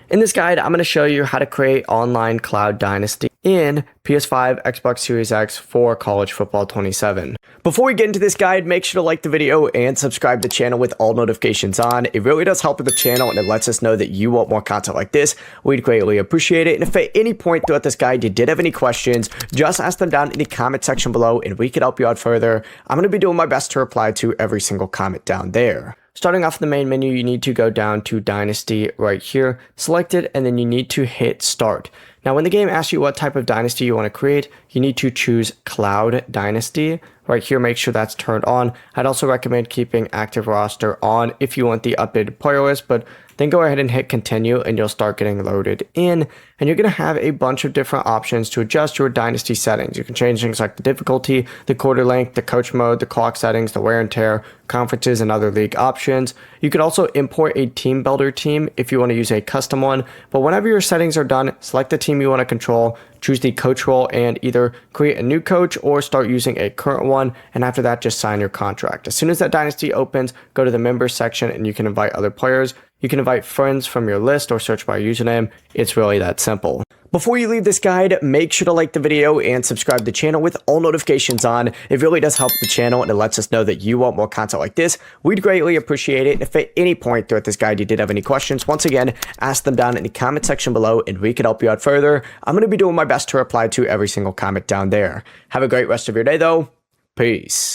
In this guide, I'm going to show you how to create Online Cloud Dynasty in PS5 Xbox Series X for College Football 27. Before we get into this guide, make sure to like the video and subscribe to the channel with all notifications on. It really does help with the channel and it lets us know that you want more content like this. We'd greatly appreciate it. And if at any point throughout this guide you did have any questions, just ask them down in the comment section below and we could help you out further. I'm going to be doing my best to reply to every single comment down there. Starting off in the main menu, you need to go down to Dynasty right here, select it, and then you need to hit Start. Now, when the game asks you what type of dynasty you want to create, you need to choose Cloud Dynasty. Right here, make sure that's turned on. I'd also recommend keeping Active Roster on if you want the updated player list, but then go ahead and hit Continue and you'll start getting loaded in. And you're going to have a bunch of different options to adjust your dynasty settings. You can change things like the difficulty, the quarter length, the coach mode, the clock settings, the wear and tear, conferences, and other league options. You could also import a team builder team if you want to use a custom one. But whenever your settings are done, select the team you want to control, choose the coach role, and either create a new coach or start using a current one. And after that, just sign your contract. As soon as that dynasty opens, go to the members section and you can invite other players. You can invite friends from your list or search by username. It's really that simple. Before you leave this guide, make sure to like the video and subscribe to the channel with all notifications on. It really does help the channel and it lets us know that you want more content like this. We'd greatly appreciate it. And if at any point throughout this guide you did have any questions, once again, ask them down in the comment section below and we can help you out further. I'm going to be doing my best to reply to every single comment down there. Have a great rest of your day though. Peace.